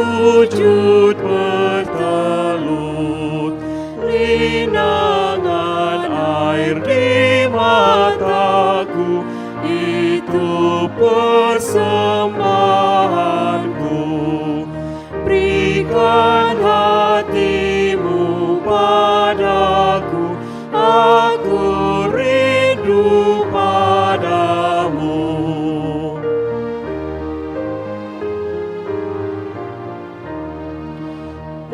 sujud bertelut, linangan air di mataku, itu persembahanku. Berikan hatimu padaku, aku rindu padamu.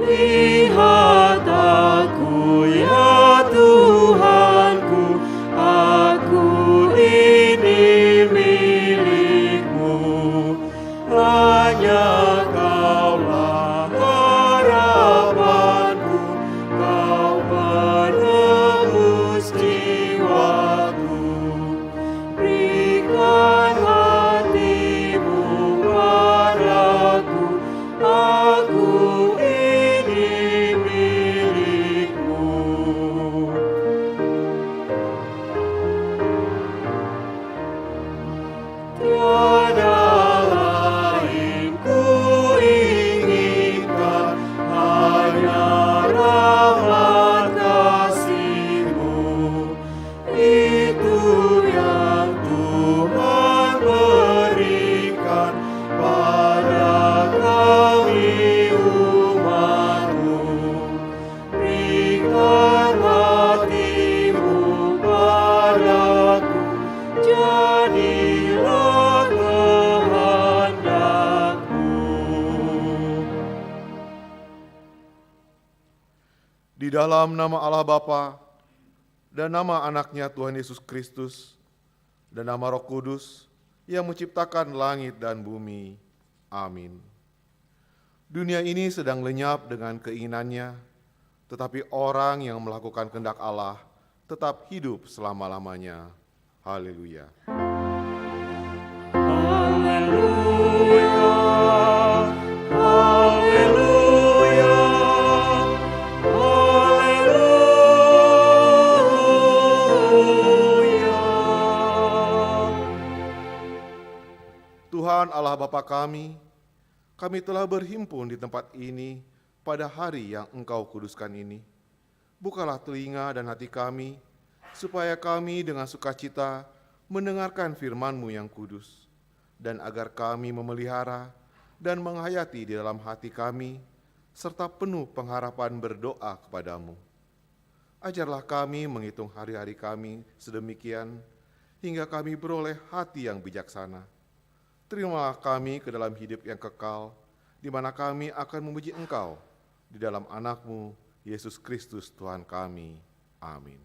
Lihat aku ya Tuhanku, aku ini milik-Mu. Hanya Kaulah harapanku, Kau penebus jiwaku. Berikan hatimu padaku, aku ini milik-Mu. Tiada lain ku inginkan, hanya rahmat kasih-Mu. Itu yang Tuhan berikan pada kami umat-Mu. Berikan hatimu padaku, jadilah kehendak-Mu. Di dalam nama Allah Bapa dan nama anaknya Tuhan Yesus Kristus dan nama Roh Kudus yang menciptakan langit dan bumi. Amin. Dunia ini sedang lenyap dengan keinginannya, tetapi orang yang melakukan kehendak Allah tetap hidup selama-lamanya. Haleluya. Haleluya, haleluya, haleluya. Tuhan Allah Bapa kami telah berhimpun di tempat ini pada hari yang Engkau kuduskan ini. Bukalah telinga dan hati kami, supaya kami dengan sukacita mendengarkan firman-Mu yang kudus, dan agar kami memelihara dan menghayati di dalam hati kami, serta penuh pengharapan berdoa kepadamu. Ajarlah kami menghitung hari-hari kami sedemikian, hingga kami beroleh hati yang bijaksana. Terimalah kami ke dalam hidup yang kekal, di mana kami akan memuji Engkau di dalam anak-Mu, Yesus Kristus Tuhan kami. Amin.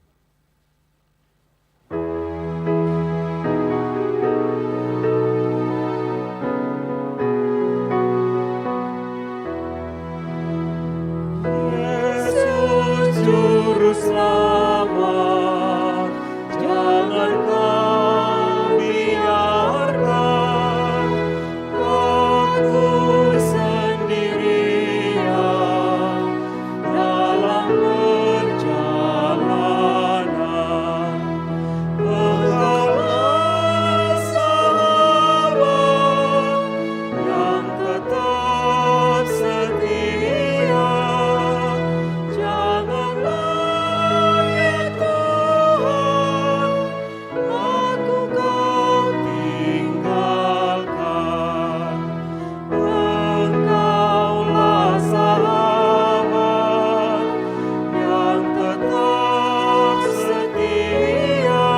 Yesus Juru Selamat, jangan Kau biarkan aku sendirian dalam perjalanan. Engkaulah sahabat yang tetap setia. Janganlah ya Tuhan, aku Kau tinggalkan. Engkaulah sahabat yang tetap setia.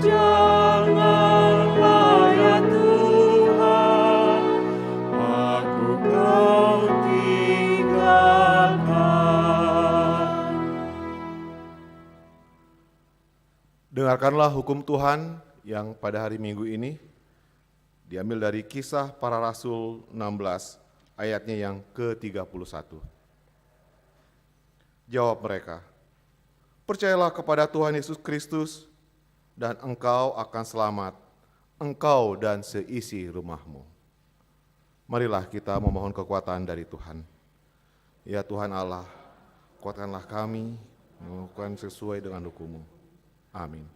Janganlah ya Tuhan, aku Kau tinggalkan. Dengarkanlah hukum Tuhan yang pada hari Minggu ini diambil dari Kisah Para Rasul 16 ayatnya yang ke-31. Jawab mereka, percayalah kepada Tuhan Yesus Kristus dan engkau akan selamat, engkau dan seisi rumahmu. Marilah kita memohon kekuatan dari Tuhan. Ya Tuhan Allah, kuatkanlah kami melakukan sesuai dengan hukum-Mu. Amin.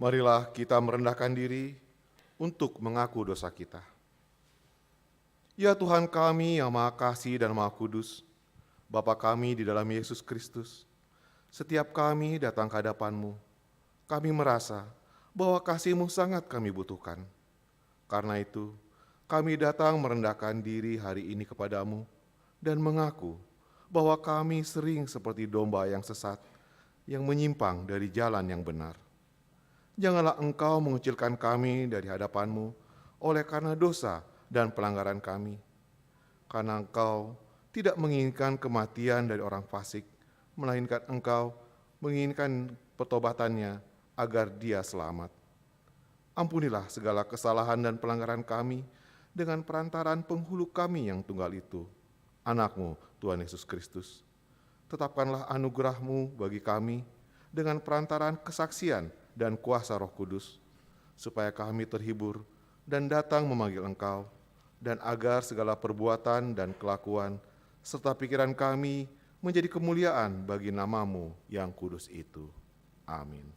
Marilah kita merendahkan diri untuk mengaku dosa kita. Ya Tuhan kami yang Maha Kasih dan Maha Kudus, Bapa kami di dalam Yesus Kristus, setiap kami datang ke hadapan-Mu, kami merasa bahwa kasih-Mu sangat kami butuhkan. Karena itu, kami datang merendahkan diri hari ini kepadamu dan mengaku bahwa kami sering seperti domba yang sesat, yang menyimpang dari jalan yang benar. Janganlah Engkau mengucilkan kami dari hadapan-Mu oleh karena dosa dan pelanggaran kami. Karena Engkau tidak menginginkan kematian dari orang fasik, melainkan Engkau menginginkan pertobatannya agar dia selamat. Ampunilah segala kesalahan dan pelanggaran kami dengan perantaraan penghulu kami yang tunggal itu, Anak-Mu, Tuhan Yesus Kristus. Tetapkanlah anugerah-Mu bagi kami dengan perantaraan kesaksian dan kuasa Roh Kudus, supaya kami terhibur dan datang memanggil Engkau, dan agar segala perbuatan dan kelakuan serta pikiran kami menjadi kemuliaan bagi nama-Mu yang kudus itu. Amin.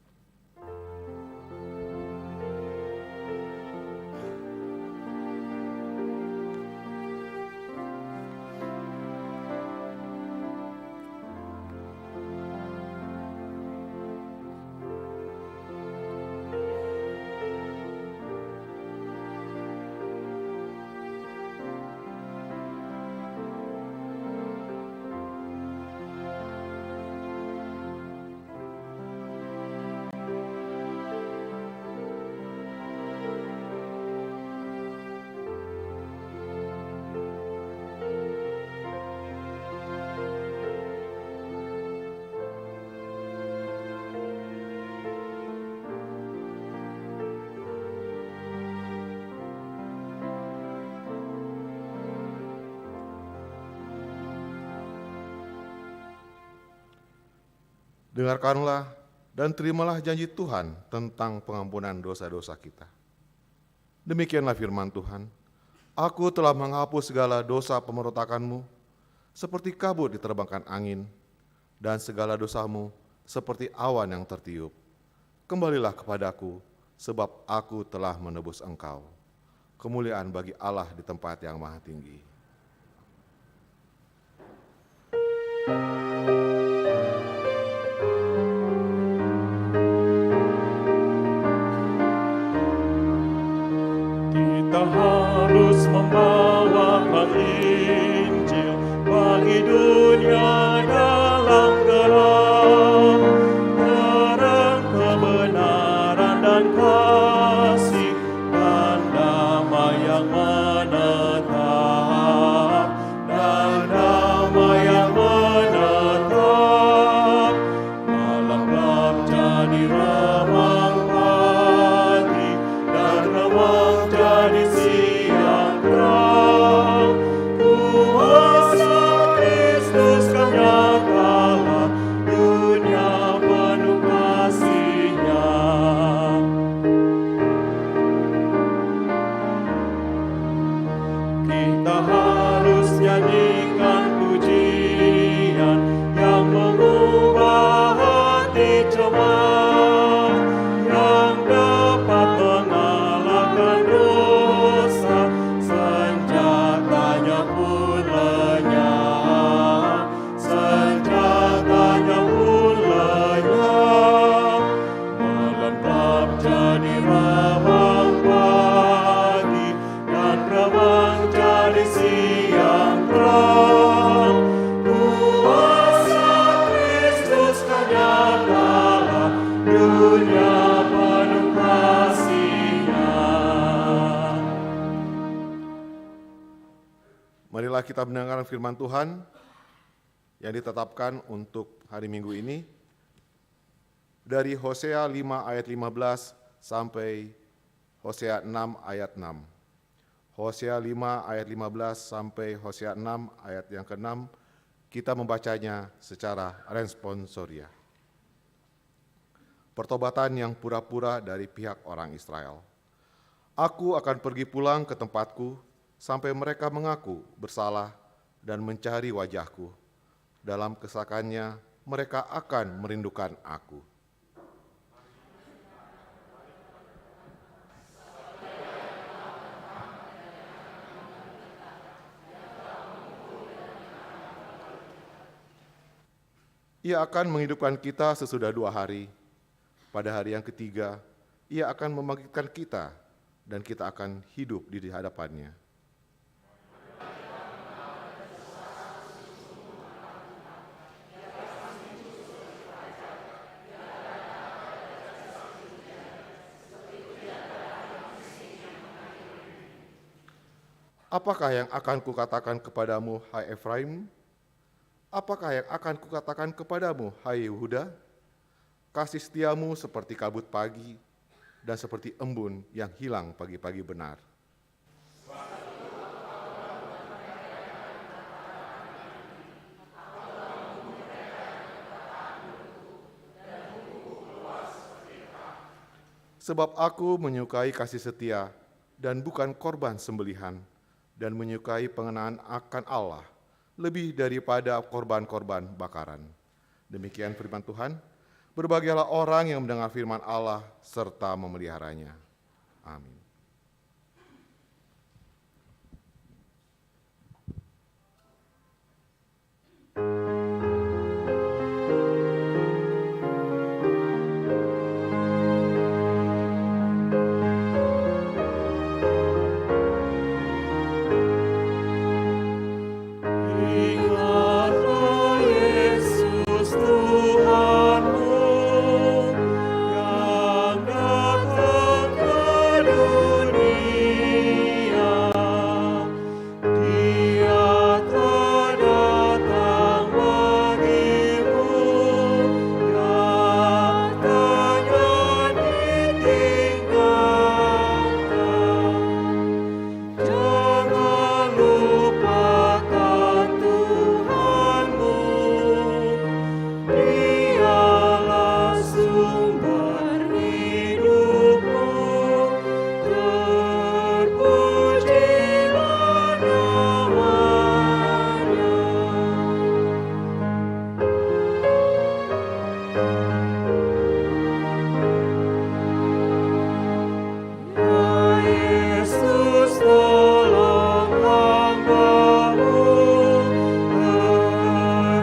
Dengarkanlah dan terimalah janji Tuhan tentang pengampunan dosa-dosa kita. Demikianlah firman Tuhan, Aku telah menghapus segala dosa pemberontakanmu, seperti kabut diterbangkan angin, dan segala dosamu seperti awan yang tertiup. Kembalilah kepadaku, sebab aku telah menebus engkau. Kemuliaan bagi Allah di tempat yang maha tinggi. Kita harus membawakan Injil bagi dunia dalam gelap, terang kebenaran dan kasih dan damai yang menetap, dan damai yang menetap. Malam gelap jadi remang pagi, dan remang jadi siang terang. Kuasa Kristus kan nyatalah, dunia penuh kasih-Nya. Kita harus nyanyikan pujian yang mengubah hati cemar, yang dapat mengalahkan dosa, senjatanya pun lenyap, senjatanya pun lenyap. Malam gelap jadi remang pagi, dan remang jadi siang terang. Kuasa Kristus kan nyatalah, dunia penuh kasih-Nya. Marilah kita mendengarkan firman Tuhan yang ditetapkan untuk hari Minggu ini dari Hosea 5 ayat 15 sampai Hosea 6 ayat 6. Hosea 5 ayat 15 sampai Hosea 6 ayat yang ke-6, kita membacanya secara responsoria. Pertobatan yang pura-pura dari pihak orang Israel. Aku akan pergi pulang ke tempatku sampai mereka mengaku bersalah dan mencari wajahku. Dalam kesakannya mereka akan merindukan aku. Ia akan menghidupkan kita sesudah 2 hari. Pada hari yang ketiga, Ia akan membangkitkan kita, dan kita akan hidup di hadapannya. Apakah yang akan kukatakan kepadamu, hai Efraim? Apakah yang akan kukatakan kepadamu, hai Yehuda? Kasih setiamu seperti kabut pagi, dan seperti embun yang hilang pagi-pagi benar. Sebab aku menyukai kasih setia dan bukan korban sembelihan, dan menyukai pengenaan akan Allah lebih daripada korban-korban bakaran. Demikian firman Tuhan. Berbahagialah orang yang mendengar firman Allah serta memeliharanya. Amin. Ingatlah Yesus Tuhanmu yang datang ke dunia. Dia telah datang bagimu yang tengah ditinggalkan. Jangan lupakan Tuhanmu, Dialah sumber hidupmu, terpujilah namanya. Ya Yesus, tolong hamba-Mu,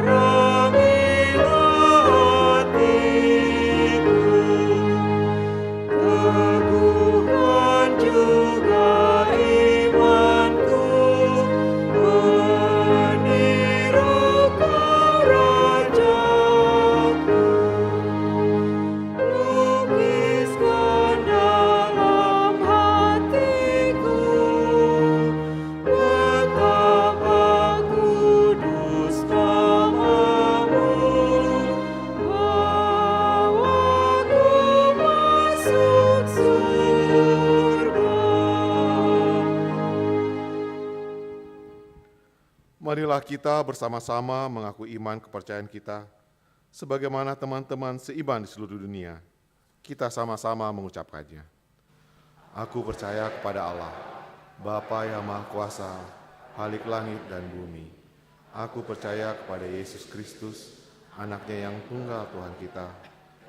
terangilah hatiku, teguhkan juga imanku, menirukan rajaku. Lukiskan dalam hatiku betapa kudus nama-Mu, bawaku masuk surga. Marilah kita bersama-sama mengaku iman kepercayaan kita, sebagaimana teman-teman seiman di seluruh dunia. Kita sama-sama mengucapkannya. Aku percaya kepada Allah, Bapa yang Maha Kuasa, Khalik langit dan bumi. Aku percaya kepada Yesus Kristus, anaknya yang tunggal Tuhan kita,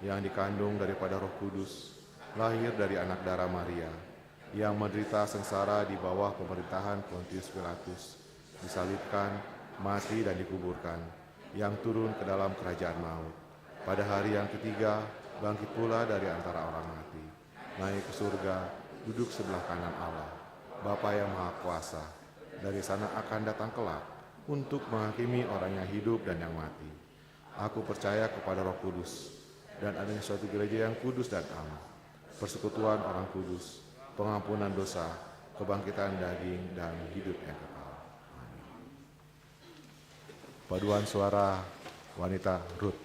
yang dikandung daripada Roh Kudus, lahir dari anak darah Maria, yang menderita sengsara di bawah pemerintahan Pontius Pilatus, disalibkan, mati dan dikuburkan, yang turun ke dalam kerajaan maut. Pada hari yang ketiga, bangkit pula dari antara orang mati, naik ke surga, duduk sebelah kanan Allah, Bapa yang Maha Kuasa. Dari sana akan datang kelak untuk menghakimi orang yang hidup dan yang mati. Aku percaya kepada Roh Kudus dan adanya suatu gereja yang kudus dan am, persekutuan orang kudus, pengampunan dosa, kebangkitan daging dan hidup yang kekal. Paduan suara wanita Rut.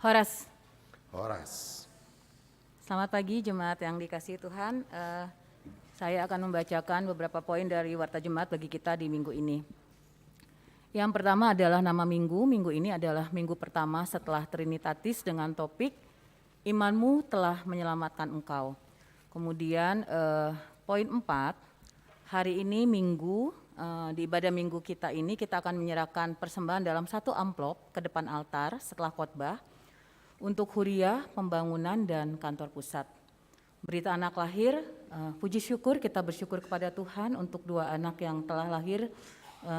Horas. Horas. Selamat pagi jemaat yang dikasihi Tuhan. Saya akan membacakan beberapa poin dari Warta Jemaat bagi kita di minggu ini. Yang pertama adalah nama minggu. Minggu ini adalah minggu pertama setelah Trinitatis dengan topik Imanmu telah menyelamatkan engkau. Kemudian poin 4, hari ini minggu, di ibadah minggu kita ini kita akan menyerahkan persembahan dalam satu amplop ke depan altar setelah khotbah untuk huriah, pembangunan, dan kantor pusat. Berita anak lahir, puji syukur kita bersyukur kepada Tuhan untuk 2 anak yang telah lahir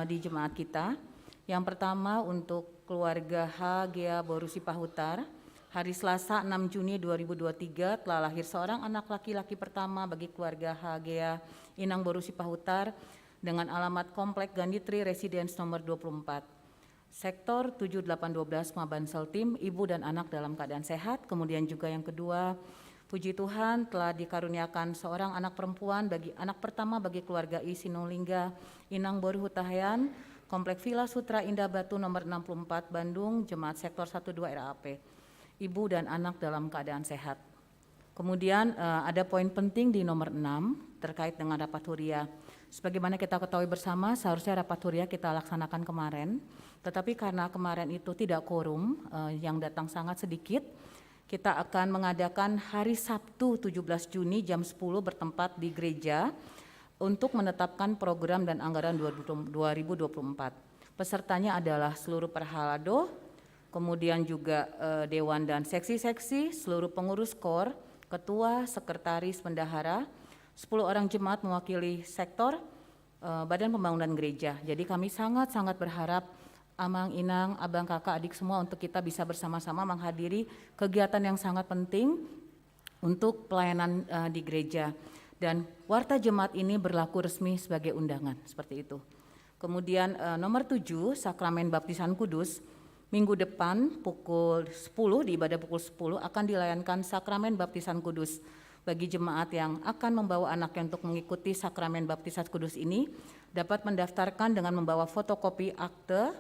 di jemaat kita. Yang pertama untuk keluarga H. Gea Borusi Pahutar, hari Selasa 6 Juni 2023 telah lahir seorang anak laki-laki pertama bagi keluarga H. Gea Inang Borusi Pahutar dengan alamat Komplek Ganditri Residence nomor 24. Sektor 7812 Mabansel Tim, ibu dan anak dalam keadaan sehat. Kemudian juga yang kedua, puji Tuhan telah dikaruniakan seorang anak perempuan bagi anak pertama bagi keluarga I Sinulingga Inang Boru Hutahayan, Komplek Villa Sutra Indah Batu nomor 64 Bandung, Jemaat Sektor 12 RAP. Ibu dan anak dalam keadaan sehat. Kemudian ada poin penting di nomor 6 terkait dengan rapat huriah. Sebagaimana kita ketahui bersama, seharusnya rapat huriah kita laksanakan kemarin, tetapi karena kemarin itu tidak quorum, yang datang sangat sedikit, kita akan mengadakan hari Sabtu 17 Juni jam 10 bertempat di gereja untuk menetapkan program dan anggaran 2024. Pesertanya adalah seluruh perhalado, kemudian juga dewan dan seksi-seksi, seluruh pengurus KOR, ketua, sekretaris, bendahara, 10 orang jemaat mewakili sektor Badan Pembangunan Gereja. Jadi kami sangat-sangat berharap Amang, Inang, Abang, Kakak, adik semua untuk kita bisa bersama-sama menghadiri kegiatan yang sangat penting untuk pelayanan di gereja. Dan Warta Jemaat ini berlaku resmi sebagai undangan, seperti itu. Kemudian nomor 7, Sakramen Baptisan Kudus. Minggu depan pukul 10, di ibadah pukul 10 akan dilayankan Sakramen Baptisan Kudus. Bagi jemaat yang akan membawa anaknya untuk mengikuti Sakramen Baptisan Kudus ini dapat mendaftarkan dengan membawa fotokopi akte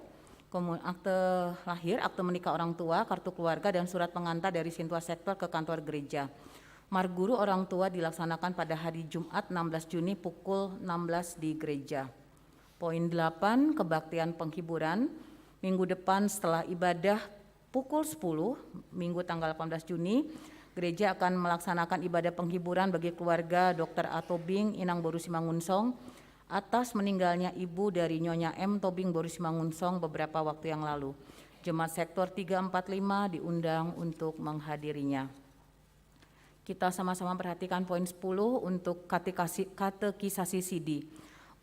lahir, akte menikah orang tua, kartu keluarga, dan surat pengantar dari Sintua Sektor ke kantor gereja. Marguru orang tua dilaksanakan pada hari Jumat 16 Juni pukul 16 di gereja. Poin 8, kebaktian penghiburan. Minggu depan setelah ibadah pukul 10, Minggu tanggal 18 Juni, gereja akan melaksanakan ibadah penghiburan bagi keluarga Dr. A. Tobing Inang Boru Simangunsong atas meninggalnya ibu dari Nyonya M. Tobing Boru Simangunsong beberapa waktu yang lalu. Jemaat Sektor 345 diundang untuk menghadirinya. Kita sama-sama perhatikan poin 10 untuk katekisasi CD.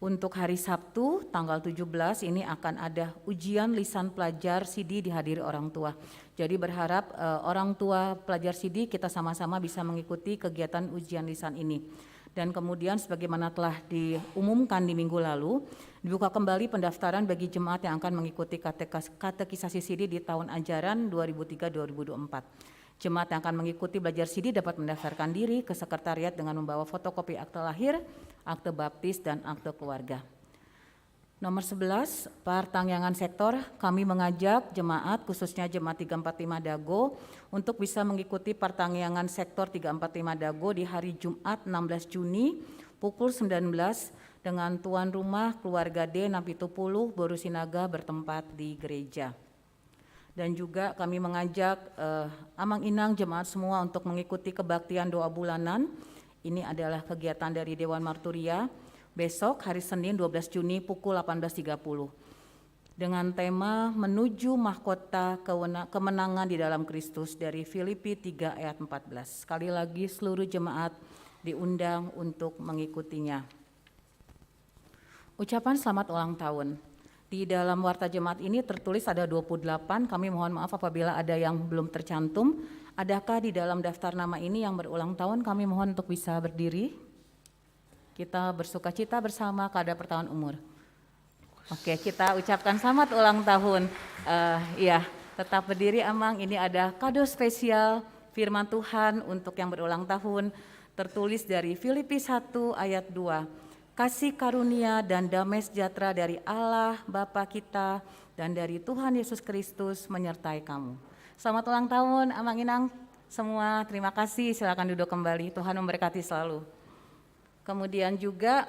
Untuk hari Sabtu tanggal 17 ini akan ada ujian lisan pelajar CD dihadiri orang tua. Jadi berharap orang tua pelajar CD kita sama-sama bisa mengikuti kegiatan ujian lisan ini. Dan kemudian sebagaimana telah diumumkan di minggu lalu, dibuka kembali pendaftaran bagi jemaat yang akan mengikuti katekisasi CD di tahun ajaran 2003-2024. Jemaat yang akan mengikuti belajar CD dapat mendaftarkan diri ke sekretariat dengan membawa fotokopi akte lahir, akte baptis, dan akte keluarga. Nomor 11, pertangyangan sektor, kami mengajak jemaat, khususnya jemaat 345 Dago, untuk bisa mengikuti pertangyangan sektor 345 Dago di hari Jumat 16 Juni pukul 19 dengan tuan rumah keluarga D. Nampitupulu, Boru Sinaga bertempat di gereja. Dan juga kami mengajak Amang Inang jemaat semua untuk mengikuti kebaktian doa bulanan. Ini adalah kegiatan dari Dewan Marturia besok hari Senin 12 Juni pukul 18.30 dengan tema menuju mahkota kemenangan di dalam Kristus dari Filipi 3 ayat 14. Sekali lagi seluruh jemaat diundang untuk mengikutinya. Ucapan selamat ulang tahun. Di dalam Warta Jemaat ini tertulis ada 28, kami mohon maaf apabila ada yang belum tercantum. Adakah di dalam daftar nama ini yang berulang tahun? Kami mohon untuk bisa berdiri. Kita bersuka cita bersama kepada pertahun umur. Oke, kita ucapkan selamat ulang tahun. Iya, tetap berdiri Amang, ini ada kado spesial firman Tuhan untuk yang berulang tahun. Tertulis dari Filipi 1 ayat 2. Kasih karunia dan damai sejahtera dari Allah Bapa kita dan dari Tuhan Yesus Kristus menyertai kamu. Selamat ulang tahun Amang Inang semua, terima kasih, silakan duduk kembali, Tuhan memberkati selalu. Kemudian juga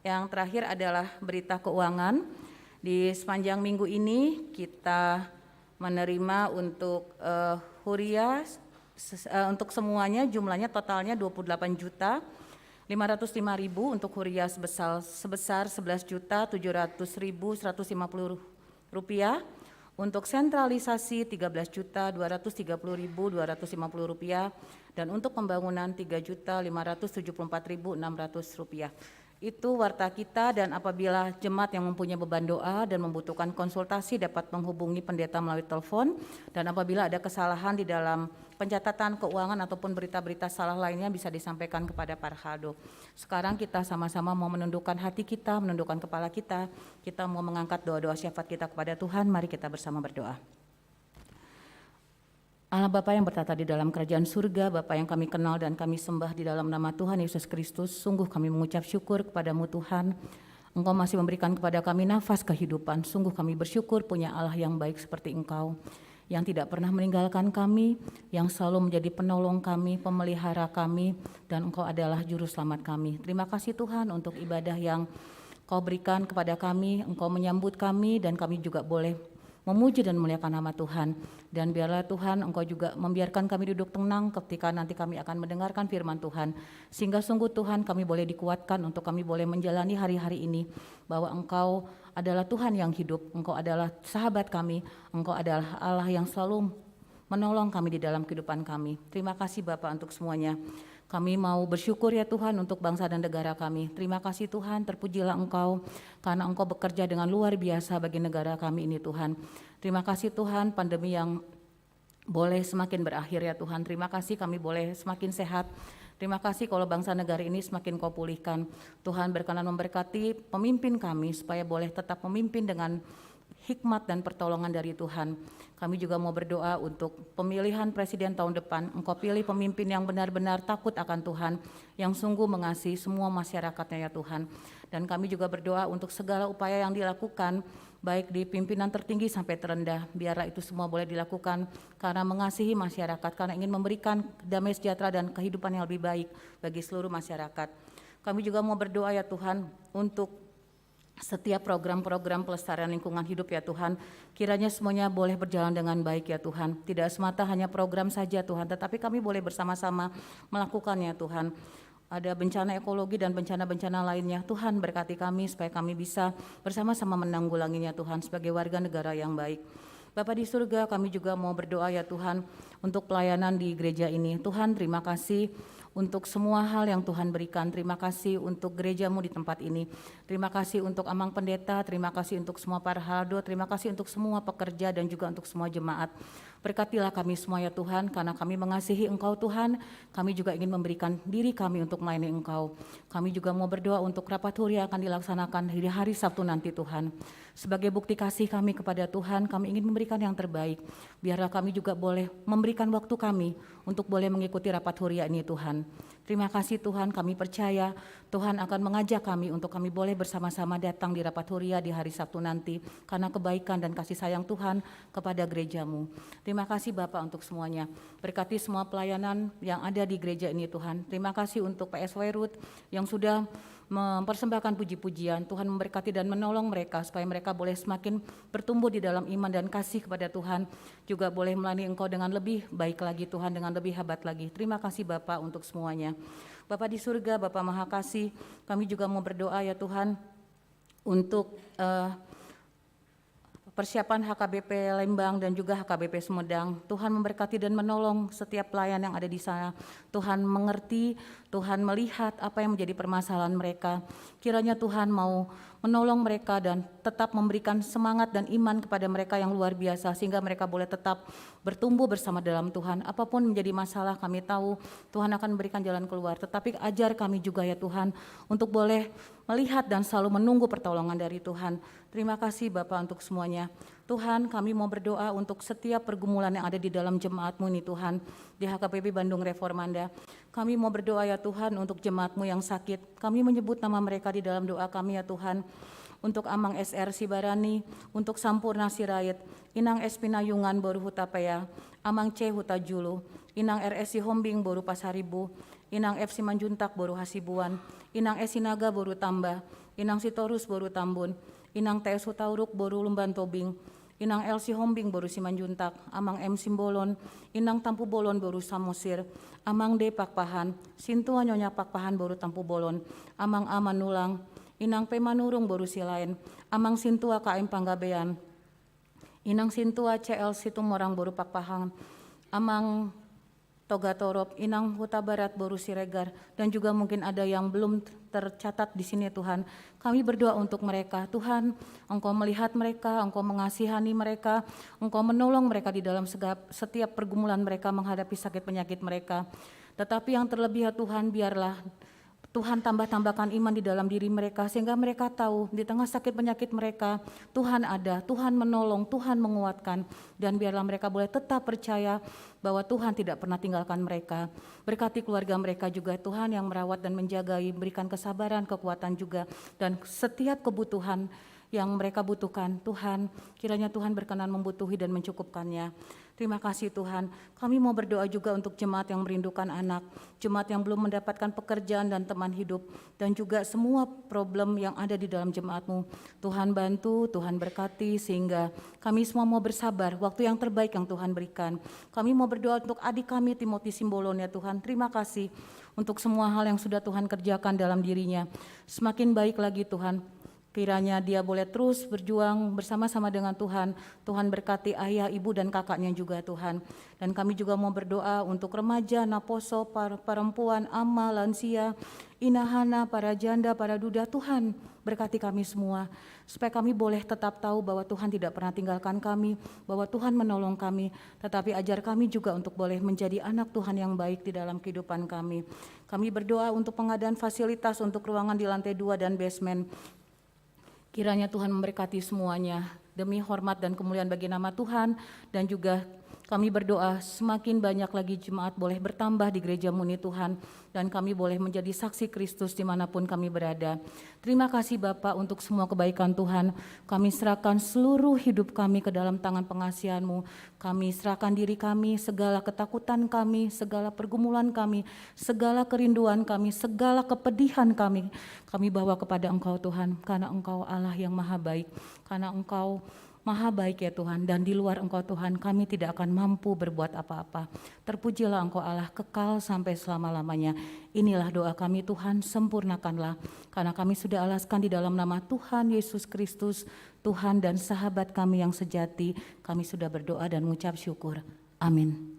yang terakhir adalah berita keuangan. Di sepanjang minggu ini kita menerima untuk Huria untuk semuanya jumlahnya totalnya 28.505.000 untuk Huria sebesar 11.700.150 rupiah. Untuk sentralisasi 13.230.250 rupiah dan untuk pembangunan 3.574.600 rupiah. Itu warta kita, dan apabila jemaat yang mempunyai beban doa dan membutuhkan konsultasi dapat menghubungi pendeta melalui telepon, dan apabila ada kesalahan di dalam pencatatan keuangan ataupun berita-berita salah lainnya bisa disampaikan kepada Parhaldo. Sekarang kita sama-sama mau menundukkan hati kita, menundukkan kepala kita mau mengangkat doa-doa syafaat kita kepada Tuhan. Mari kita bersama berdoa. Allah Bapa yang bertata di dalam kerajaan surga, Bapa yang kami kenal dan kami sembah di dalam nama Tuhan Yesus Kristus, sungguh kami mengucap syukur kepadamu Tuhan. Engkau masih memberikan kepada kami nafas kehidupan, sungguh kami bersyukur punya Allah yang baik seperti Engkau, yang tidak pernah meninggalkan kami, yang selalu menjadi penolong kami, pemelihara kami, dan Engkau adalah juru selamat kami. Terima kasih Tuhan untuk ibadah yang Kau berikan kepada kami, Engkau menyambut kami, dan kami juga boleh memuji dan memuliakan nama Tuhan. Dan biarlah Tuhan Engkau juga membiarkan kami duduk tenang ketika nanti kami akan mendengarkan firman Tuhan, sehingga sungguh Tuhan kami boleh dikuatkan untuk kami boleh menjalani hari-hari ini, bahwa Engkau adalah Tuhan yang hidup, Engkau adalah sahabat kami, Engkau adalah Allah yang selalu menolong kami di dalam kehidupan kami. Terima kasih Bapak untuk semuanya. Kami mau bersyukur ya Tuhan untuk bangsa dan negara kami. Terima kasih Tuhan, terpujilah Engkau karena Engkau bekerja dengan luar biasa bagi negara kami ini Tuhan. Terima kasih Tuhan, pandemi yang boleh semakin berakhir ya Tuhan. Terima kasih kami boleh semakin sehat. Terima kasih kalau bangsa negara ini semakin Kau pulihkan. Tuhan berkenan memberkati pemimpin kami supaya boleh tetap memimpin dengan hikmat dan pertolongan dari Tuhan. Kami juga mau berdoa untuk pemilihan presiden tahun depan. Engkau pilih pemimpin yang benar-benar takut akan Tuhan, yang sungguh mengasihi semua masyarakatnya ya Tuhan. Dan kami juga berdoa untuk segala upaya yang dilakukan, baik di pimpinan tertinggi sampai terendah, biarlah itu semua boleh dilakukan karena mengasihi masyarakat, karena ingin memberikan damai sejahtera dan kehidupan yang lebih baik bagi seluruh masyarakat. Kami juga mau berdoa ya Tuhan untuk setiap program-program pelestarian lingkungan hidup ya Tuhan, kiranya semuanya boleh berjalan dengan baik ya Tuhan. Tidak semata hanya program saja Tuhan, tetapi kami boleh bersama-sama melakukannya Tuhan. Ada bencana ekologi dan bencana-bencana lainnya, Tuhan berkati kami supaya kami bisa bersama-sama menanggulanginya Tuhan sebagai warga negara yang baik. Bapa di surga, kami juga mau berdoa ya Tuhan untuk pelayanan di gereja ini. Tuhan terima kasih untuk semua hal yang Tuhan berikan. Terima kasih untuk gerejamu di tempat ini. Terima kasih untuk Amang Pendeta, terima kasih untuk semua Parhaldo, terima kasih untuk semua pekerja dan juga untuk semua jemaat. Berkatilah kami semua ya Tuhan, karena kami mengasihi Engkau Tuhan, kami juga ingin memberikan diri kami untuk melayani Engkau. Kami juga mau berdoa untuk rapat huria akan dilaksanakan di hari Sabtu nanti Tuhan. Sebagai bukti kasih kami kepada Tuhan, kami ingin memberikan yang terbaik. Biarlah kami juga boleh memberikan waktu kami untuk boleh mengikuti rapat huria ini Tuhan. Terima kasih Tuhan, kami percaya Tuhan akan mengajak kami untuk kami boleh bersama-sama datang di rapat huria di hari Sabtu nanti karena kebaikan dan kasih sayang Tuhan kepada gerejamu. Terima kasih Bapak untuk semuanya. Berkati semua pelayanan yang ada di gereja ini Tuhan. Terima kasih untuk PS Wairut yang sudah mempersembahkan puji-pujian. Tuhan memberkati dan menolong mereka supaya mereka boleh semakin bertumbuh di dalam iman dan kasih kepada Tuhan. Juga boleh melayani Engkau dengan lebih baik lagi Tuhan, dengan lebih hebat lagi. Terima kasih Bapak untuk semuanya. Bapak di surga, Bapak Maha Kasih, kami juga mau berdoa ya Tuhan untuk persiapan HKBP Lembang dan juga HKBP Sumedang. Tuhan memberkati dan menolong setiap pelayan yang ada di sana. Tuhan mengerti, Tuhan melihat apa yang menjadi permasalahan mereka. Kiranya Tuhan mau menolong mereka dan tetap memberikan semangat dan iman kepada mereka yang luar biasa sehingga mereka boleh tetap bertumbuh bersama dalam Tuhan. Apapun menjadi masalah, kami tahu Tuhan akan memberikan jalan keluar. Tetapi ajar kami juga ya Tuhan untuk boleh melihat dan selalu menunggu pertolongan dari Tuhan. Terima kasih Bapak untuk semuanya. Tuhan, kami mau berdoa untuk setiap pergumulan yang ada di dalam jemaat-Mu ini Tuhan, di HKBP Bandung Reformanda. Kami mau berdoa ya Tuhan untuk jemaat-Mu yang sakit. Kami menyebut nama mereka di dalam doa kami ya Tuhan. untuk Amang SR Sibarani, untuk Sampurna Sirait, Inang S Pinayungan Boru Hutapea, Amang C Hutajulu, Inang RS Hombing Boru Pasaribu, Inang F Simanjuntak Boru Hasibuan, Inang S Sinaga Boru Tamba, Inang Sitorus Boru Tambun, Inang TS Hutauruk Boru Lumban Tobing, Inang LC Hombing Boru Simanjuntak, Amang M Simbolon, Inang Tampu Bolon Boru Samosir, Amang D Pakpahan, Sintua Nyonya Pakpahan Boru Tampu Bolon, Amang A Manulang, Inang P Manurung Boru Silain, Amang Sintua KM Panggabean, Inang Sintua CL Situmorang Boru Pakpahan, Amang Toga Torop, Inang Huta Barat Boru Siregar, dan juga mungkin ada yang belum tercatat di sini Tuhan. Kami berdoa untuk mereka, Tuhan, Engkau melihat mereka, Engkau mengasihani mereka, Engkau menolong mereka di dalam setiap pergumulan mereka menghadapi sakit penyakit mereka. Tetapi yang terlebih ya Tuhan, biarlah Tuhan tambahkan iman di dalam diri mereka sehingga mereka tahu di tengah sakit penyakit mereka Tuhan ada, Tuhan menolong, Tuhan menguatkan, dan biarlah mereka boleh tetap percaya bahwa Tuhan tidak pernah tinggalkan mereka. Berkati keluarga mereka juga Tuhan yang merawat dan menjagai, berikan kesabaran, kekuatan juga, dan setiap kebutuhan yang mereka butuhkan Tuhan, kiranya Tuhan berkenan membutuhi dan mencukupkannya. Terima kasih Tuhan. Kami mau berdoa juga untuk jemaat yang merindukan anak, jemaat yang belum mendapatkan pekerjaan dan teman hidup, dan juga semua problem yang ada di dalam jemaat-Mu. Tuhan bantu, Tuhan berkati, sehingga kami semua mau bersabar waktu yang terbaik yang Tuhan berikan. Kami mau berdoa untuk adik kami Timothy Simbolon ya Tuhan. Terima kasih untuk semua hal yang sudah Tuhan kerjakan dalam dirinya. Semakin baik lagi Tuhan. Kiranya dia boleh terus berjuang bersama-sama dengan Tuhan. Tuhan berkati ayah, ibu, dan kakaknya juga Tuhan. Dan kami juga mau berdoa untuk remaja, naposo, perempuan, ama, lansia, inahana, para janda, para duda. Tuhan berkati kami semua. Supaya kami boleh tetap tahu bahwa Tuhan tidak pernah tinggalkan kami, bahwa Tuhan menolong kami. Tetapi ajar kami juga untuk boleh menjadi anak Tuhan yang baik di dalam kehidupan kami. Kami berdoa untuk pengadaan fasilitas untuk ruangan di lantai 2 dan basement. Kiranya Tuhan memberkati semuanya demi hormat dan kemuliaan bagi nama Tuhan, dan juga kami berdoa semakin banyak lagi jemaat boleh bertambah di gereja Muni Tuhan, dan kami boleh menjadi saksi Kristus dimanapun kami berada. Terima kasih Bapa untuk semua kebaikan Tuhan. Kami serahkan seluruh hidup kami ke dalam tangan pengasihan-Mu. Kami serahkan diri kami, segala ketakutan kami, segala pergumulan kami, segala kerinduan kami, segala kepedihan kami bawa kepada Engkau Tuhan, karena Engkau Allah yang maha baik, karena Engkau maha baik ya Tuhan, dan di luar Engkau Tuhan kami tidak akan mampu berbuat apa-apa. Terpujilah Engkau Allah kekal sampai selama-lamanya. Inilah doa kami Tuhan, sempurnakanlah, karena kami sudah alaskan di dalam nama Tuhan Yesus Kristus, Tuhan dan sahabat kami yang sejati. Kami sudah berdoa dan mengucap syukur. Amin.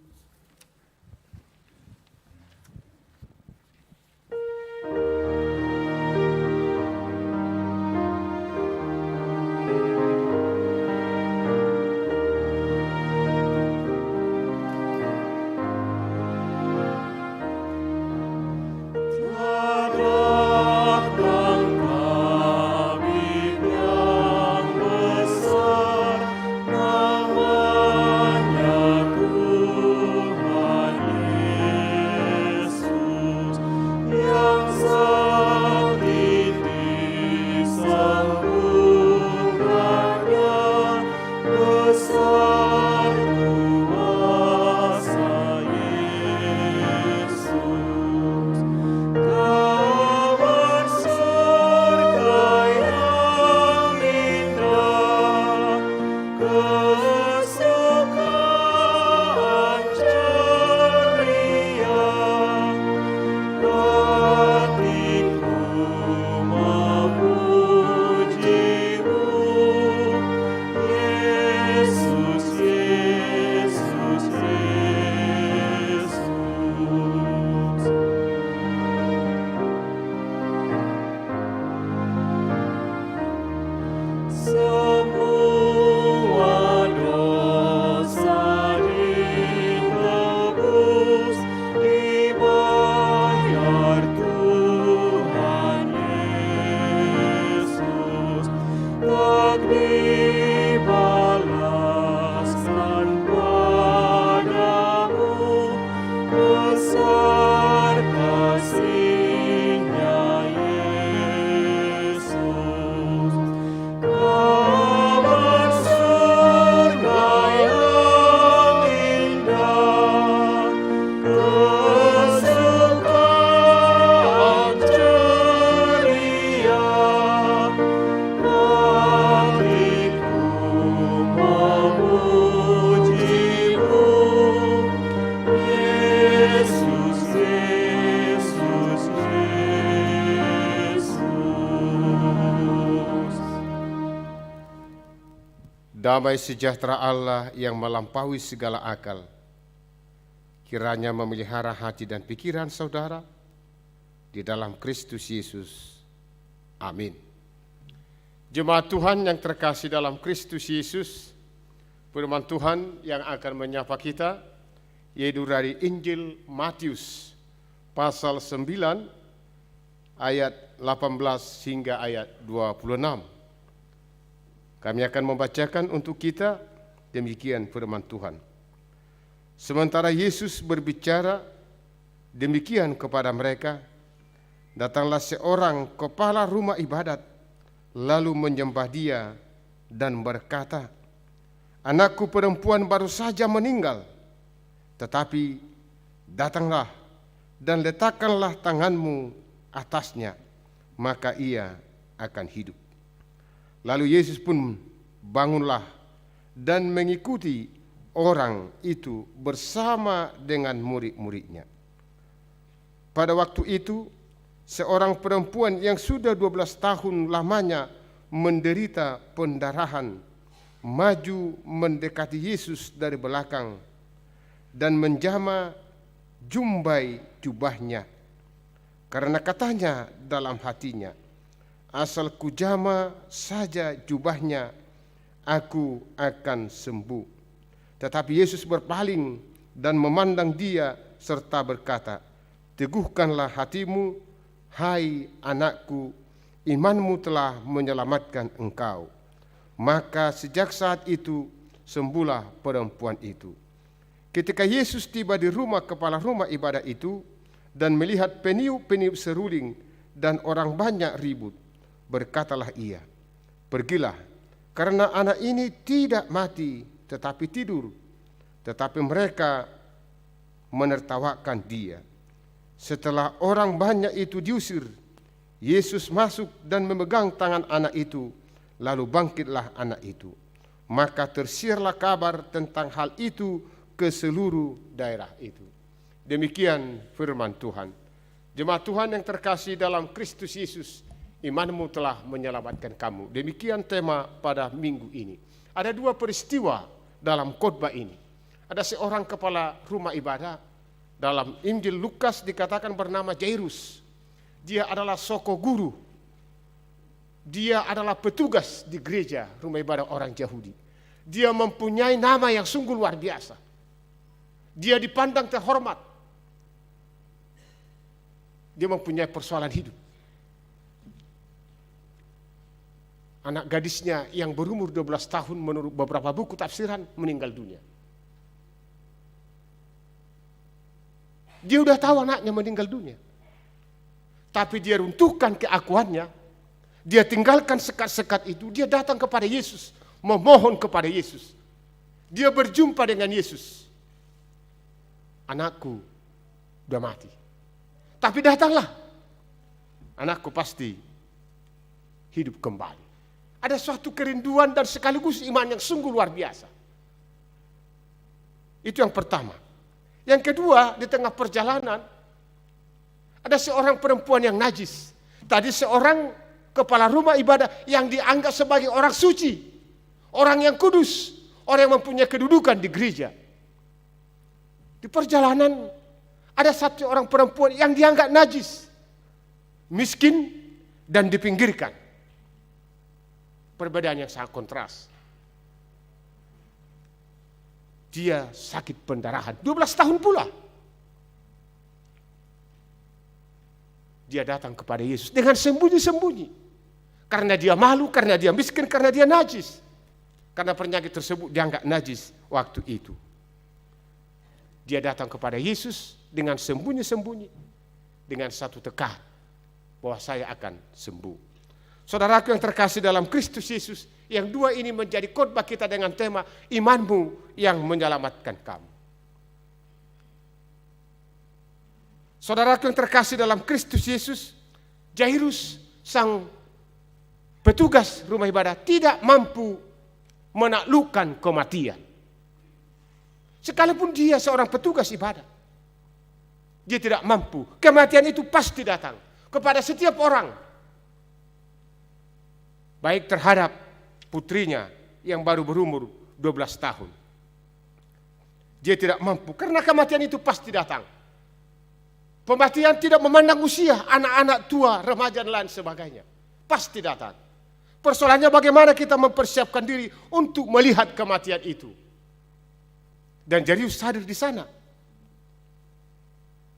Damai sejahtera Allah yang melampaui segala akal, kiranya memelihara hati dan pikiran saudara di dalam Kristus Yesus. Amin. Jemaat Tuhan yang terkasih dalam Kristus Yesus, firman Tuhan yang akan menyapa kita yaitu dari Injil Matius pasal 9 ayat 18 hingga ayat 26. Kami akan membacakan untuk kita, demikian firman Tuhan. Sementara Yesus berbicara demikian kepada mereka, datanglah seorang kepala rumah ibadat, lalu menyembah dia dan berkata, "Anakku perempuan baru saja meninggal, tetapi datanglah dan letakkanlah tanganmu atasnya, maka ia akan hidup." Lalu Yesus pun bangunlah dan mengikuti orang itu bersama dengan murid-muridnya. Pada waktu itu, seorang perempuan yang sudah 12 tahun lamanya menderita pendarahan, maju mendekati Yesus dari belakang dan menjama jumbai jubahnya. Karena katanya dalam hatinya, "Asal kujama saja jubahnya, aku akan sembuh." Tetapi Yesus berpaling dan memandang dia serta berkata, "Teguhkanlah hatimu, hai anakku, imanmu telah menyelamatkan engkau." Maka sejak saat itu sembuhlah perempuan itu. Ketika Yesus tiba di rumah kepala rumah ibadat itu dan melihat peniup-peniup seruling dan orang banyak ribut, berkatalah ia, "Pergilah, karena anak ini tidak mati tetapi tidur." Tetapi mereka menertawakan dia. Setelah orang banyak itu diusir, Yesus masuk dan memegang tangan anak itu, lalu bangkitlah anak itu. Maka tersiarlah kabar tentang hal itu ke seluruh daerah itu. Demikian firman Tuhan. Jemaat Tuhan yang terkasih dalam Kristus Yesus, imanmu telah menyelamatkan kamu. Demikian tema pada minggu ini. Ada dua peristiwa dalam khotbah ini. Ada seorang kepala rumah ibadah, dalam Injil Lukas dikatakan bernama Jairus. Dia adalah soko guru. Dia adalah petugas di gereja rumah ibadah orang Yahudi. Dia mempunyai nama yang sungguh luar biasa. Dia dipandang terhormat. Dia mempunyai persoalan hidup. Anak gadisnya yang berumur 12 tahun menurut beberapa buku tafsiran meninggal dunia. Dia udah tahu anaknya meninggal dunia. Tapi dia runtuhkan keakuannya. Dia tinggalkan sekat-sekat itu. Dia datang kepada Yesus. Memohon kepada Yesus. Dia berjumpa dengan Yesus. "Anakku udah mati. Tapi datanglah. Anakku pasti hidup kembali." Ada suatu kerinduan dan sekaligus iman yang sungguh luar biasa. Itu yang pertama. Yang kedua, di tengah perjalanan, ada seorang perempuan yang najis. Tadi seorang kepala rumah ibadah yang dianggap sebagai orang suci, orang yang kudus, orang yang mempunyai kedudukan di gereja. Di perjalanan, ada satu orang perempuan yang dianggap najis, miskin, dan dipinggirkan. Perbedaan yang sangat kontras. Dia sakit pendarahan 12 tahun pula. Dia datang kepada Yesus dengan sembunyi-sembunyi. Karena dia malu, karena dia miskin, karena dia najis. Karena penyakit tersebut dianggap najis waktu itu. Dia datang kepada Yesus dengan sembunyi-sembunyi. Dengan satu tekad bahwa saya akan sembuh. Saudaraku yang terkasih dalam Kristus Yesus, yang dua ini menjadi khotbah kita dengan tema imanmu yang menyelamatkan kamu. Saudaraku yang terkasih dalam Kristus Yesus, Jairus sang petugas rumah ibadah tidak mampu menaklukkan kematian. Sekalipun dia seorang petugas ibadah, dia tidak mampu. Kematian itu pasti datang kepada setiap orang. Baik terhadap putrinya yang baru berumur 12 tahun. Dia tidak mampu karena kematian itu pasti datang. Kematian tidak memandang usia, anak-anak, tua, remaja dan lain sebagainya. Pasti datang. Persoalannya bagaimana kita mempersiapkan diri untuk melihat kematian itu. Dan Jairus hadir di sana.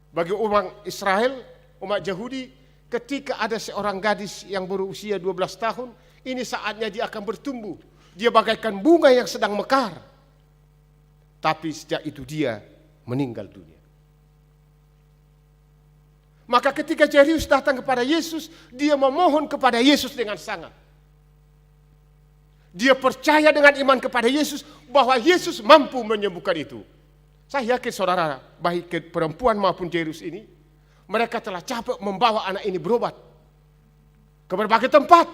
Bagi umat Israel, umat Yahudi, ketika ada seorang gadis yang berusia 12 tahun, ini saatnya dia akan bertumbuh. Dia bagaikan bunga yang sedang mekar. Tapi sejak itu dia meninggal dunia. Maka ketika Jairus datang kepada Yesus, dia memohon kepada Yesus dengan sangat. Dia percaya dengan iman kepada Yesus bahwa Yesus mampu menyembuhkan itu. Saya yakin saudara, baik perempuan maupun Jairus ini, mereka telah capek membawa anak ini berobat ke berbagai tempat.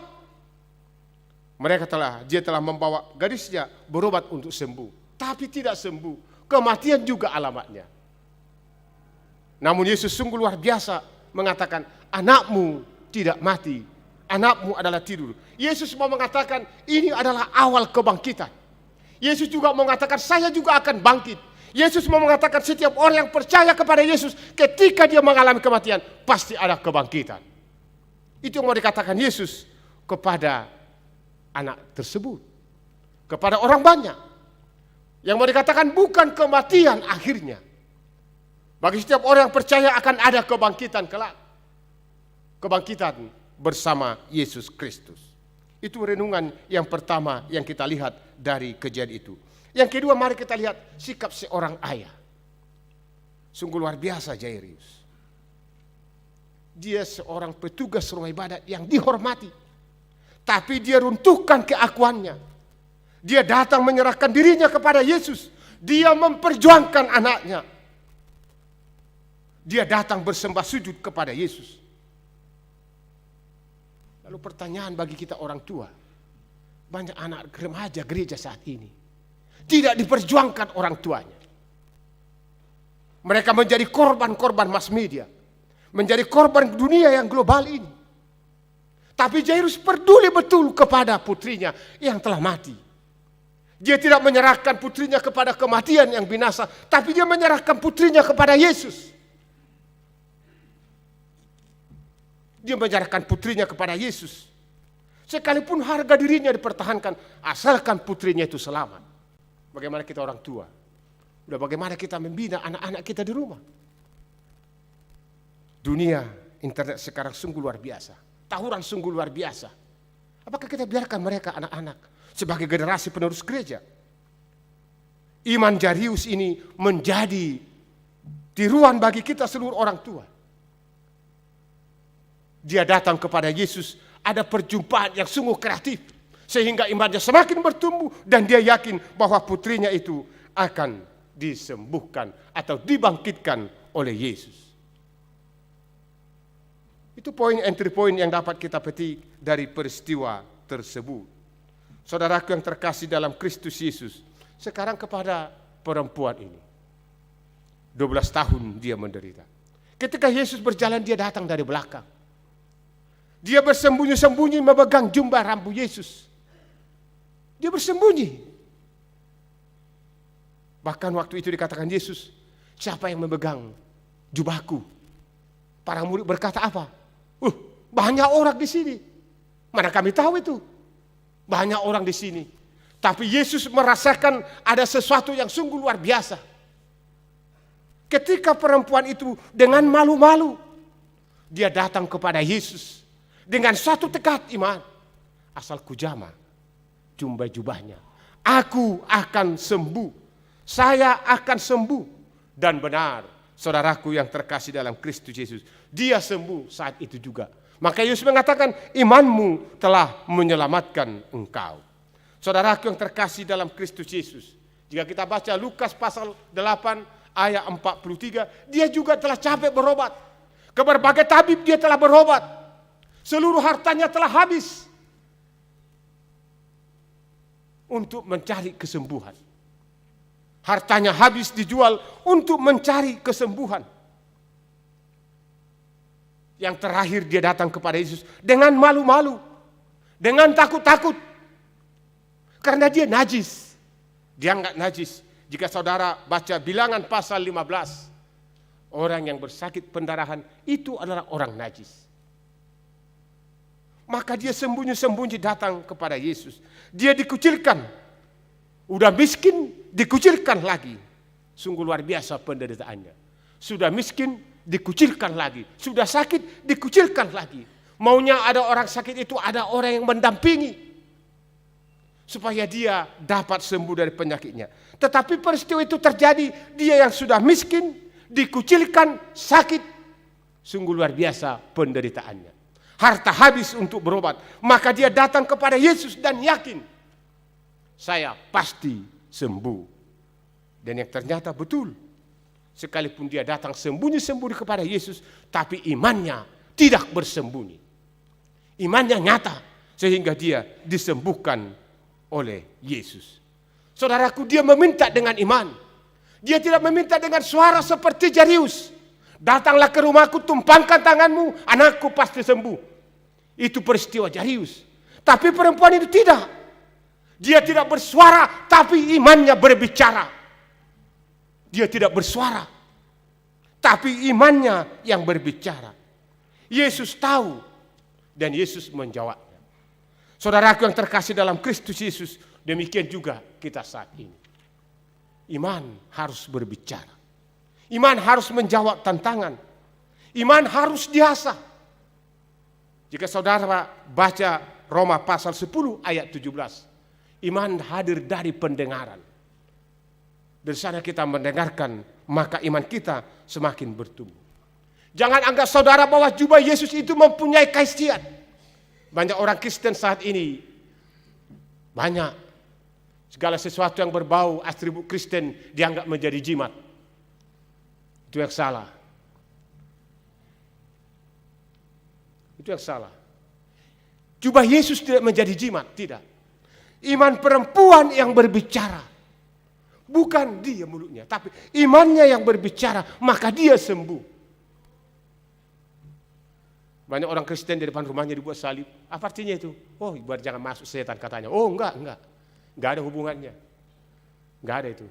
Dia telah membawa gadisnya berobat untuk sembuh, tapi tidak sembuh. Kematian juga alamatnya. Namun Yesus sungguh luar biasa mengatakan, anakmu tidak mati, anakmu adalah tidur. Yesus mau mengatakan ini adalah awal kebangkitan. Yesus juga mau mengatakan saya juga akan bangkit. Yesus mau mengatakan setiap orang yang percaya kepada Yesus ketika dia mengalami kematian pasti ada kebangkitan. Itu yang mau dikatakan Yesus kepada anak tersebut, kepada orang banyak. Yang mau dikatakan bukan kematian akhirnya. Bagi setiap orang yang percaya akan ada kebangkitan kelak. Kebangkitan bersama Yesus Kristus. Itu renungan yang pertama yang kita lihat dari kejadian itu. Yang kedua, mari kita lihat sikap seorang ayah. Sungguh luar biasa Jairus. Dia seorang petugas rumah ibadat yang dihormati. Tapi dia runtuhkan keakuannya. Dia datang menyerahkan dirinya kepada Yesus. Dia memperjuangkan anaknya. Dia datang bersembah sujud kepada Yesus. Lalu pertanyaan bagi kita orang tua. Banyak anak remaja gereja saat ini tidak diperjuangkan orang tuanya. Mereka menjadi korban-korban mass media. Menjadi korban dunia yang global ini. Tapi Jairus peduli betul kepada putrinya yang telah mati. Dia tidak menyerahkan putrinya kepada kematian yang binasa, tapi dia menyerahkan putrinya kepada Yesus. Dia menyerahkan putrinya kepada Yesus. Sekalipun harga dirinya dipertahankan, asalkan putrinya itu selamat. Bagaimana kita orang tua? Udah bagaimana kita membina anak-anak kita di rumah? Dunia internet sekarang sungguh luar biasa. Tawuran sungguh luar biasa. Apakah kita biarkan mereka anak-anak sebagai generasi penerus gereja? Iman Jairus ini menjadi tiruan bagi kita seluruh orang tua. Dia datang kepada Yesus, ada perjumpaan yang sungguh kreatif. Sehingga imannya semakin bertumbuh dan dia yakin bahwa putrinya itu akan disembuhkan atau dibangkitkan oleh Yesus. Itu entry point yang dapat kita petik dari peristiwa tersebut. Saudaraku yang terkasih dalam Kristus Yesus, sekarang kepada perempuan ini. 12 tahun dia menderita. Ketika Yesus berjalan, dia datang dari belakang. Dia bersembunyi-sembunyi memegang jubah rambut Yesus. Dia bersembunyi. Bahkan waktu itu dikatakan Yesus, siapa yang memegang jubahku? Para murid berkata apa? Banyak orang di sini. Mana kami tahu itu? Banyak orang di sini. Tapi Yesus merasakan ada sesuatu yang sungguh luar biasa. Ketika perempuan itu dengan malu-malu, dia datang kepada Yesus. Dengan satu tekad iman, asal kujama jubahnya, aku akan sembuh, saya akan sembuh. Dan benar, saudaraku yang terkasih dalam Kristus Yesus, dia sembuh saat itu juga. Maka Yesus mengatakan, imanmu telah menyelamatkan engkau. Saudaraku yang terkasih dalam Kristus Yesus, jika kita baca Lukas pasal 8 ayat 43, dia juga telah capek berobat. Ke berbagai tabib dia telah berobat. Seluruh hartanya telah habis untuk mencari kesembuhan. Hartanya habis dijual untuk mencari kesembuhan. Yang terakhir dia datang kepada Yesus dengan malu-malu, dengan takut-takut. Karena dia najis. Dia enggak najis. Jika saudara baca Bilangan pasal 15, orang yang bersakit pendarahan itu adalah orang najis. Maka dia sembunyi-sembunyi datang kepada Yesus. Dia dikucilkan. Udah miskin, dikucilkan lagi. Sungguh luar biasa penderitaannya. Sudah miskin, dikucilkan lagi. Sudah sakit, dikucilkan lagi. Maunya ada orang sakit itu ada orang yang mendampingi. Supaya dia dapat sembuh dari penyakitnya. Tetapi peristiwa itu terjadi, dia yang sudah miskin, dikucilkan, sakit. Sungguh luar biasa penderitaannya. Harta habis untuk berobat. Maka dia datang kepada Yesus dan yakin, saya pasti sembuh. Dan yang ternyata betul. Sekalipun dia datang sembunyi-sembunyi kepada Yesus, tapi imannya tidak bersembunyi. Imannya nyata, sehingga dia disembuhkan oleh Yesus. Saudaraku, dia meminta dengan iman. Dia tidak meminta dengan suara seperti Jairus. Datanglah ke rumahku, tumpangkan tanganmu, anakku pasti sembuh. Itu peristiwa Jairus. Tapi perempuan itu tidak. Dia tidak bersuara, tapi imannya berbicara. Dia tidak bersuara, tapi imannya yang berbicara. Yesus tahu dan Yesus menjawabnya. Saudaraku yang terkasih dalam Kristus Yesus, demikian juga kita saat ini. Iman harus berbicara. Iman harus menjawab tantangan. Iman harus diasah. Jika saudara baca Roma pasal 10 ayat 17, iman hadir dari pendengaran. Dari sana kita mendengarkan, maka iman kita semakin bertumbuh. Jangan anggap saudara bahwa jubah Yesus itu mempunyai khasiat. Banyak orang Kristen saat ini, banyak segala sesuatu yang berbau atribut Kristen dianggap menjadi jimat. Itu yang salah. Itu yang salah. Jubah Yesus tidak menjadi jimat, tidak. Iman perempuan yang berbicara. Bukan dia mulutnya, tapi imannya yang berbicara, maka dia sembuh. Banyak orang Kristen di depan rumahnya dibuat salib. Apa artinya itu? Oh, biar jangan masuk setan katanya. Oh, enggak. Enggak ada hubungannya. Enggak ada itu.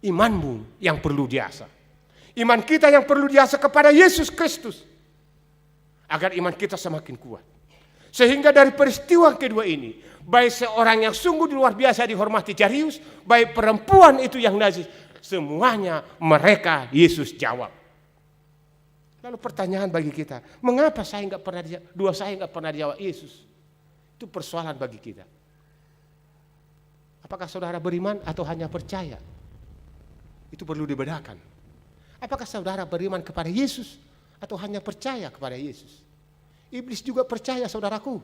Imanmu yang perlu diasah. Iman kita yang perlu diasah kepada Yesus Kristus. Agar iman kita semakin kuat. Sehingga dari peristiwa kedua ini, baik seorang yang sungguh luar biasa dihormati Jairus, baik perempuan itu yang najis, semuanya mereka Yesus jawab. Lalu pertanyaan bagi kita, mengapa saya enggak pernah dijawab Yesus? Itu persoalan bagi kita. Apakah saudara beriman atau hanya percaya? Itu perlu dibedakan. Apakah saudara beriman kepada Yesus atau hanya percaya kepada Yesus? Iblis juga percaya, saudaraku.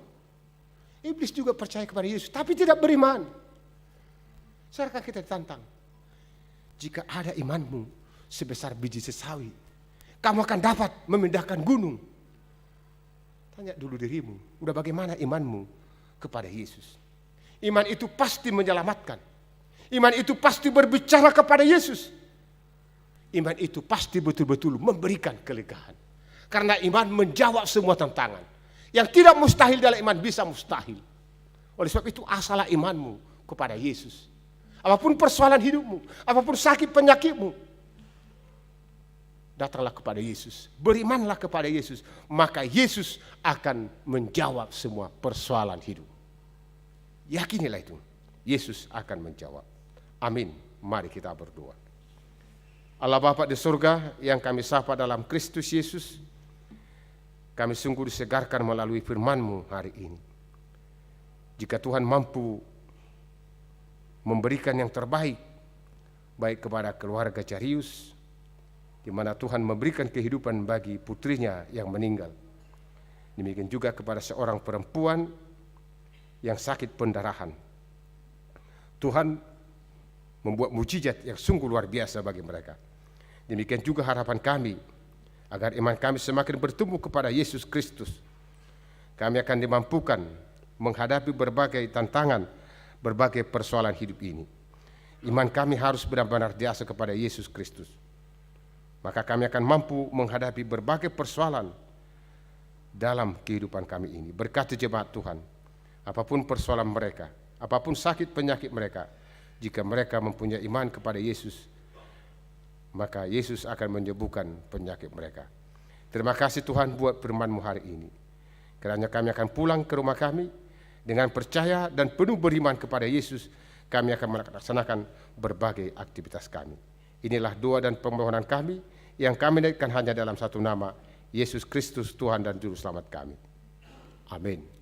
Iblis juga percaya kepada Yesus, tapi tidak beriman. Saudara, kita ditantang. Jika ada imanmu sebesar biji sesawi, kamu akan dapat memindahkan gunung. Tanya dulu dirimu, udah bagaimana imanmu kepada Yesus? Iman itu pasti menyelamatkan. Iman itu pasti berbicara kepada Yesus. Iman itu pasti betul-betul memberikan kelegaan. Karena iman menjawab semua tantangan. Yang tidak mustahil dalam iman bisa mustahil. Oleh sebab itu asalah imanmu kepada Yesus. Apapun persoalan hidupmu, apapun sakit penyakitmu, datanglah kepada Yesus, berimanlah kepada Yesus, maka Yesus akan menjawab semua persoalan hidup. Yakinilah itu, Yesus akan menjawab. Amin. Mari kita berdoa. Allah Bapa di surga yang kami sapa dalam Kristus Yesus, kami sungguh disegarkan melalui firman-Mu hari ini. Jika Tuhan mampu memberikan yang terbaik, baik kepada keluarga Jairus, di mana Tuhan memberikan kehidupan bagi putrinya yang meninggal. Demikian juga kepada seorang perempuan yang sakit pendarahan. Tuhan membuat mujizat yang sungguh luar biasa bagi mereka. Demikian juga harapan kami, agar iman kami semakin bertumbuh kepada Yesus Kristus. Kami akan dimampukan menghadapi berbagai tantangan, berbagai persoalan hidup ini. Iman kami harus benar-benar diasah kepada Yesus Kristus. Maka kami akan mampu menghadapi berbagai persoalan dalam kehidupan kami ini. Berkati jemaat Tuhan, apapun persoalan mereka, apapun sakit penyakit mereka, jika mereka mempunyai iman kepada Yesus, maka Yesus akan menyembuhkan penyakit mereka. Terima kasih Tuhan buat firman-Mu hari ini. Kiranya kami akan pulang ke rumah kami dengan percaya dan penuh beriman kepada Yesus. Kami akan melaksanakan berbagai aktivitas kami. Inilah doa dan permohonan kami yang kami naikkan hanya dalam satu nama, Yesus Kristus Tuhan dan Juru Selamat kami. Amin.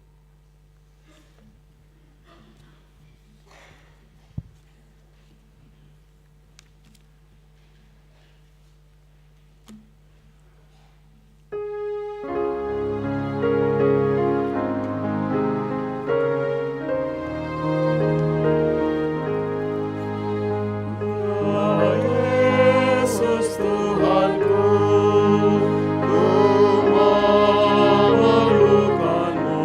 Yesus Tuhanku, ku memerlukan-Mu.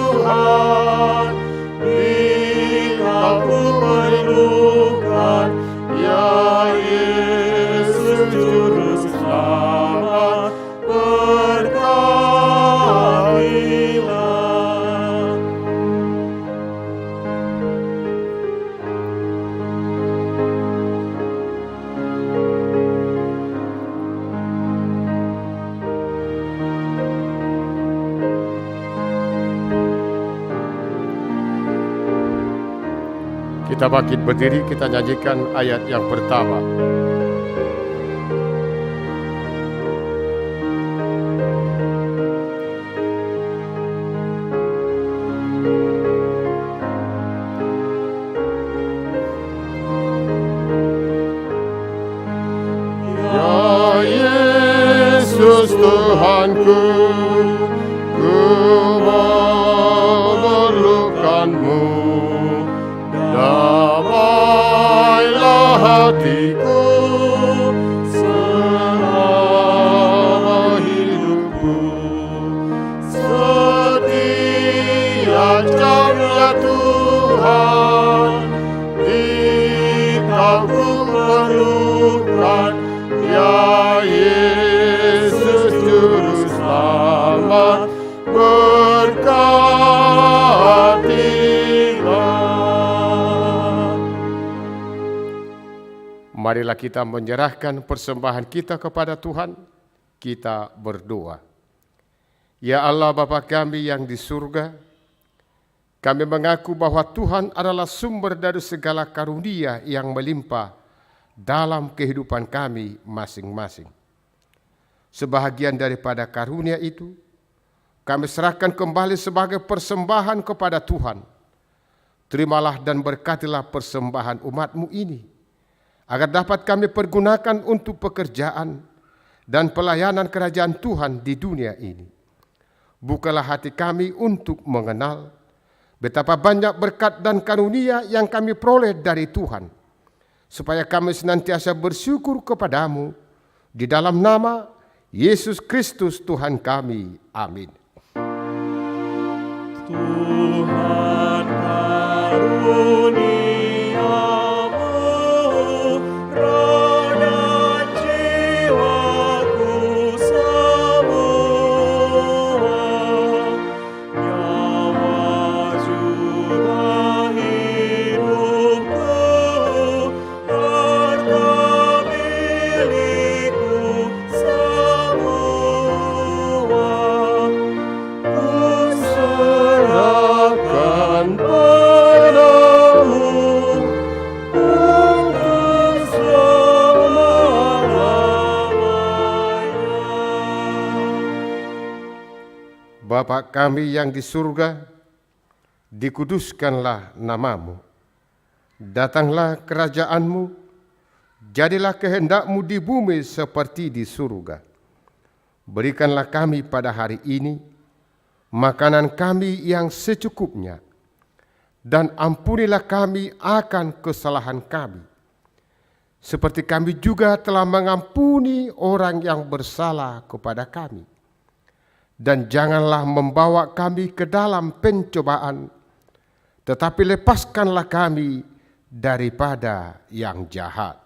Tuhan, Engkau ku perlukan, ya Yesus Juru Selamat, berkatilah. Kita bangkit berdiri, kita nyanyikan ayat yang pertama. Ya Yesus Tuhanku, ku memerlukanmu. Damailah hatiku selama hidupku. Setiap jamnya Tuhan, Engkau ku perlukan, ya Yesus Juru Selamat, berkatilah. Marilah kita menyerahkan persembahan kita kepada Tuhan. Kita berdoa. Ya Allah Bapa kami yang di surga, kami mengaku bahwa Tuhan adalah sumber dari segala karunia yang melimpah dalam kehidupan kami masing-masing. Sebahagian daripada karunia itu, kami serahkan kembali sebagai persembahan kepada Tuhan. Terimalah dan berkatilah persembahan umat-Mu ini, agar dapat kami pergunakan untuk pekerjaan dan pelayanan kerajaan Tuhan di dunia ini. Bukalah hati kami untuk mengenal betapa banyak berkat dan karunia yang kami peroleh dari Tuhan, supaya kami senantiasa bersyukur kepadamu di dalam nama Yesus Kristus Tuhan kami. Amin. Tuhan karuniamu, roh dan jiwaku semua, nyawa juga hidupku, harta milikku semua, ku serahkan padamu untuk selama-lamanya. Bapa kami yang di surga, dikuduskanlah namamu. Datanglah kerajaanmu, jadilah kehendak-Mu di bumi seperti di surga. Berikanlah kami pada hari ini makanan kami yang secukupnya, dan ampunilah kami akan kesalahan kami, seperti kami juga telah mengampuni orang yang bersalah kepada kami. Dan janganlah membawa kami ke dalam pencobaan, tetapi lepaskanlah kami daripada yang jahat.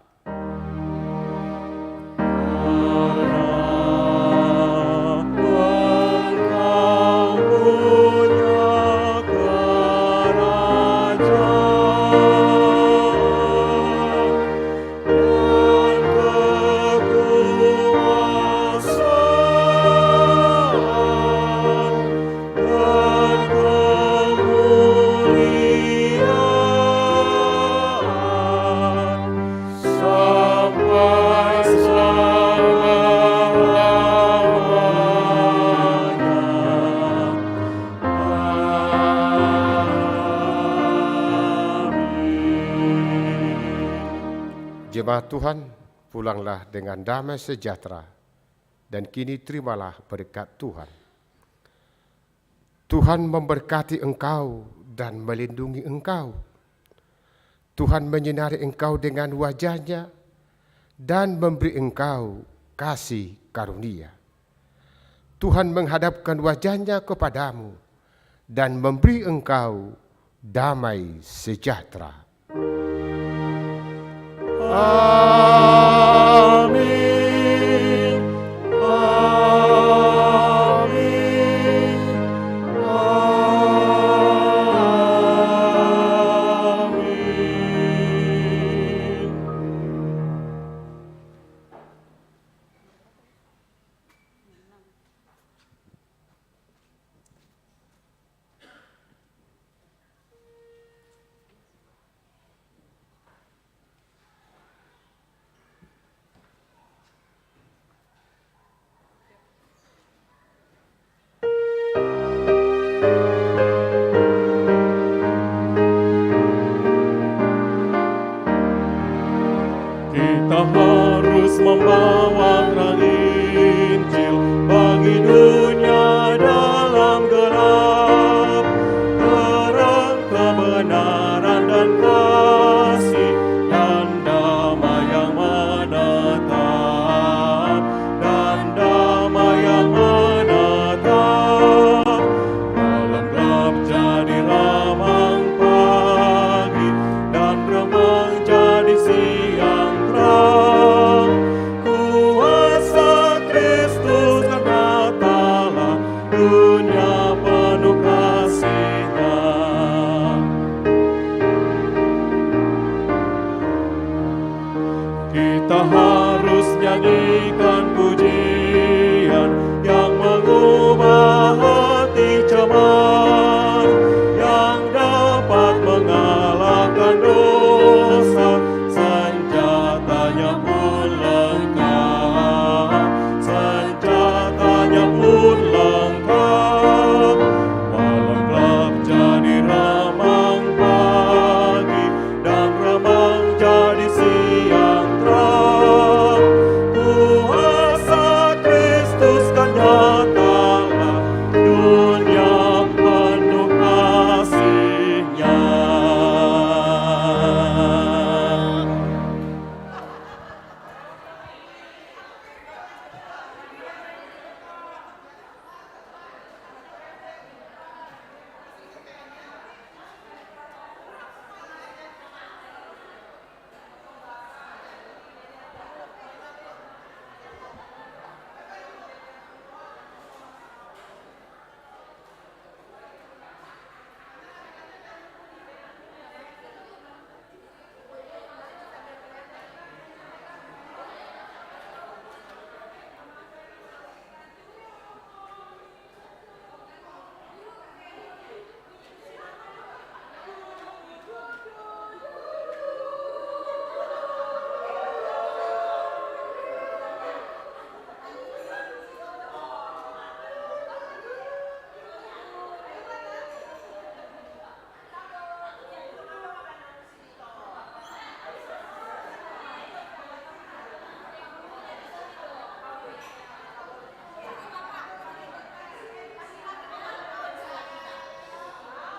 Jemaat Tuhan, pulanglah dengan damai sejahtera, dan kini terimalah berkat Tuhan. Tuhan memberkati engkau dan melindungi engkau. Tuhan menyinari engkau dengan wajah-Nya dan memberi engkau kasih karunia. Tuhan menghadapkan wajah-Nya kepadamu dan memberi engkau damai sejahtera. Amin.